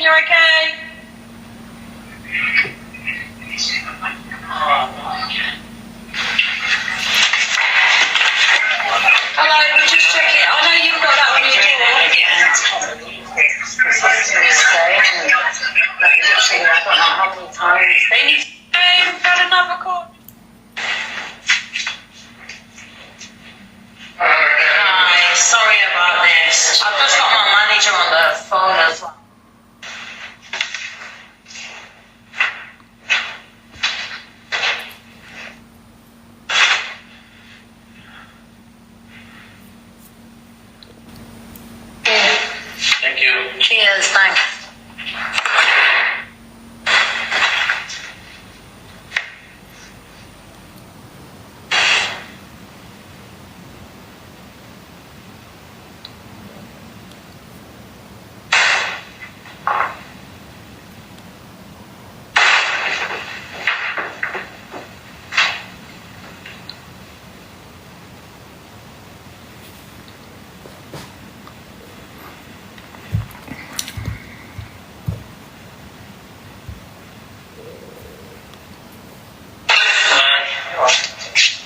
speaking, you're okay? Hello, we're just checking. I know you've got that on your door. I don't know how many times. They need to got another call. Hi, sorry about this. I've just got my manager on the phone as well. Thank you. Cheers, thanks.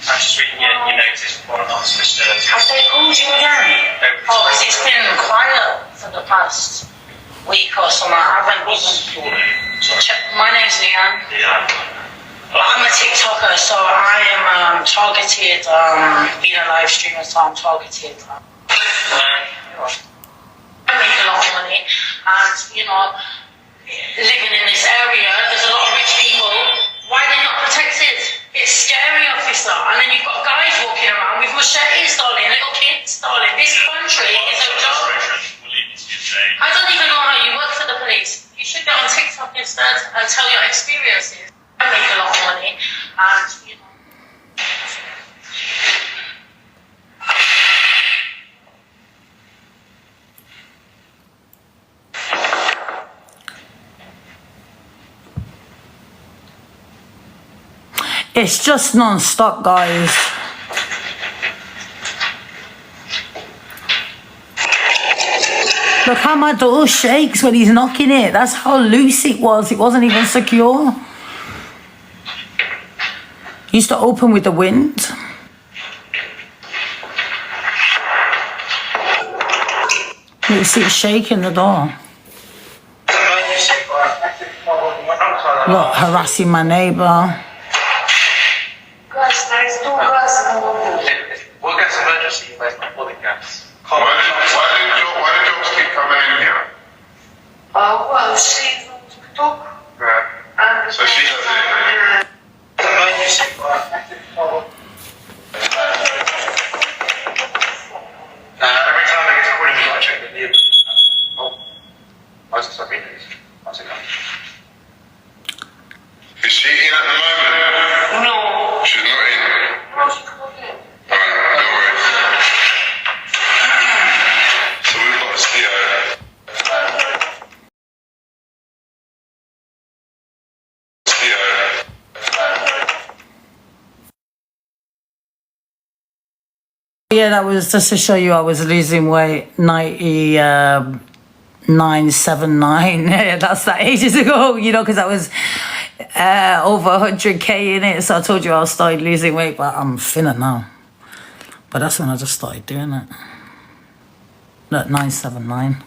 I'm just reading your notice before I'm not disturbed. Have they called you again? Oh, because it's been quiet for the past week or so. I haven't even checked. My name's Leanne. Yeah. I'm a TikToker, so I am targeted, being a live streamer, so I'm targeted. I make a lot of money, and, living in this area, there's a lot of rich people. Why are they not protected? It's scary, officer. And then you've got guys walking around with machetes, darling, little kids, darling. This country is a joke. I don't even know how you work for the police. You should get on TikTok instead and tell your experiences. I make a lot of money, and, It's just non-stop, guys. Look how my door shakes when he's knocking it. That's how loose it was. It wasn't even secure. Used to open with the wind. You see it shaking the door. Look, harassing my neighbour. We'll get some emergency, but not for the gas. Why did dogs keep coming in here? oh, well, she's on TikTok. Yeah. So she does it. Every time I get calling, you gotta check the news. Oh, what's this? What's it? Is she in at the moment? No. She's not in. No, she's not in. Alright, no worries. So we've got a CO. Yeah, that was just to show you I was losing weight. 979. Yeah, that's that ages ago, because I was over 100k in it. So I told you I started losing weight, but I'm thinner now. But that's when I just started doing it. Look, 979.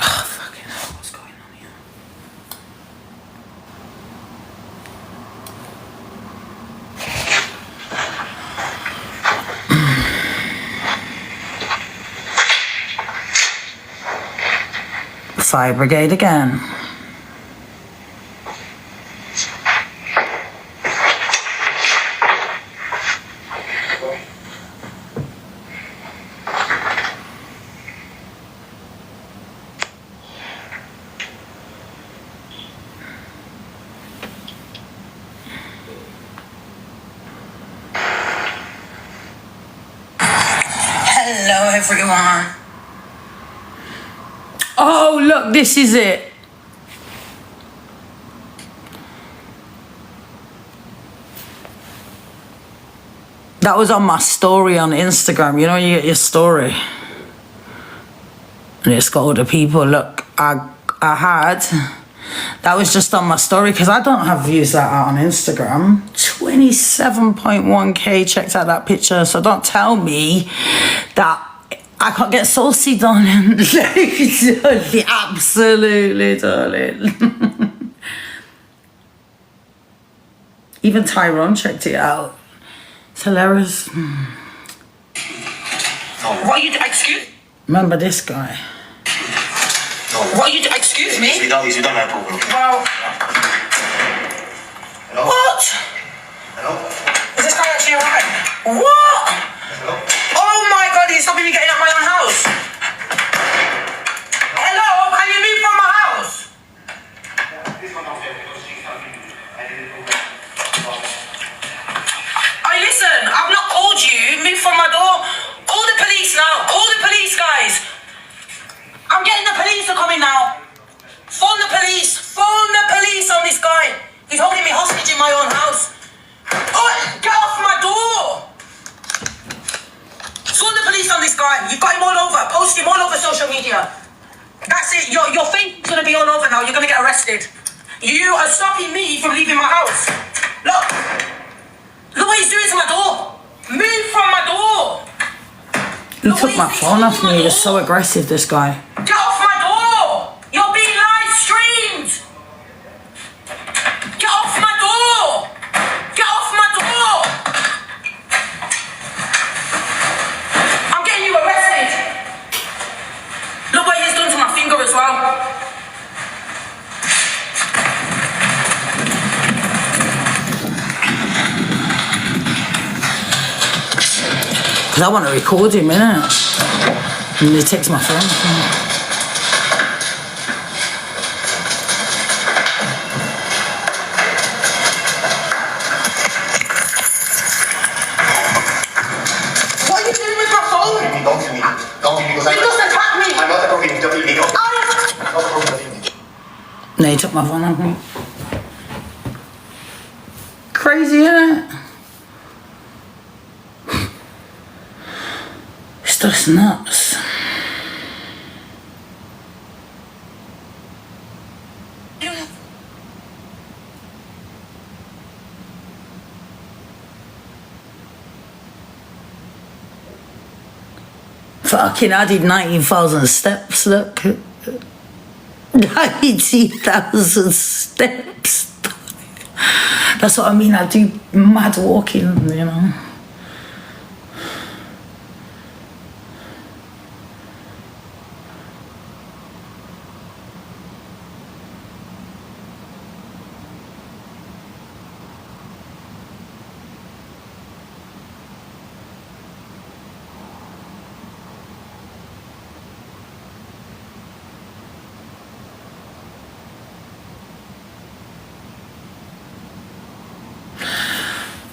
Oh, fucking hell, what's going on here? Fire brigade again. Hello, everyone. Oh, look, this is it. That was on my story on Instagram. You know, you get your story. And it's got all the people. Look, I had... That was just on my story because I don't have views like that on Instagram. 27.1k checked out that picture. So don't tell me that I can't get saucy, darling. Absolutely, darling. Even Tyrone checked it out. It's hilarious. What are you doing? Excuse? Remember this guy? What are you doing? Excuse me? We don't have problem. Well, Hello? what? Hello? Is this guy actually alright? What? Hello? Oh my god, he's stopping me getting out my own house. Hello, can you move from my house? Hey, listen, I've not called you. Move from my door. Call the police now. Call the police, guys. I'm getting the police to come in now. Phone the police. Phone the police on this guy. He's holding me hostage in my own house. Oh, get off my door. Phone the police on this guy. You've got him all over. Post him all over social media. That's it. Your face is going to be all over now. You're going to get arrested. You are stopping me from leaving my house. Look. Look what he's doing to my door. Move from my door. He took my phone off me. He was so aggressive, this guy. Get off my door. You're being live streamed. Get off my door. Get off my door. I'm getting you arrested. Look what he's done to my finger as well. Because I want to record him, innit? And he takes my phone. What are you doing with my phone? Don't to me. Don't to me because You just attacked me. I'm not a problem. Don't illegal. I- Not a problem. No, he took my phone off me. Crazy, innit? It's just nuts. Fucking, I did 19,000 steps, look. 90,000 steps. That's what I mean, I do mad walking, you know.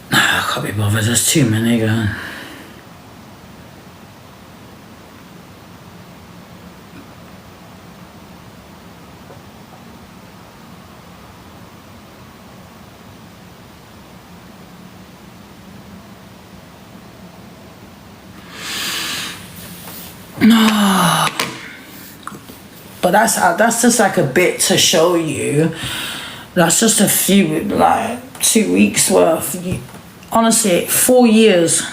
I can't be bothered, there's too many going. No. But that's just like a bit to show you. That's just a few, like 2 weeks worth. Honestly, 4 years.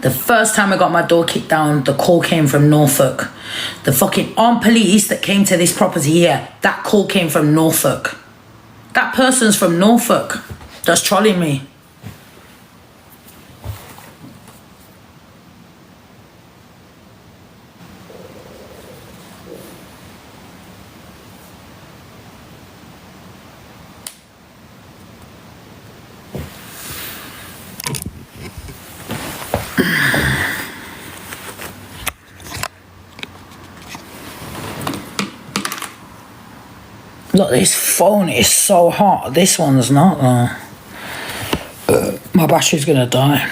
The first time I got my door kicked down, the call came from Norfolk. The fucking armed police that came to this property here, that call came from Norfolk. That person's from Norfolk that's trolling me. Look, this phone is so hot. This one's not though. My battery's gonna die.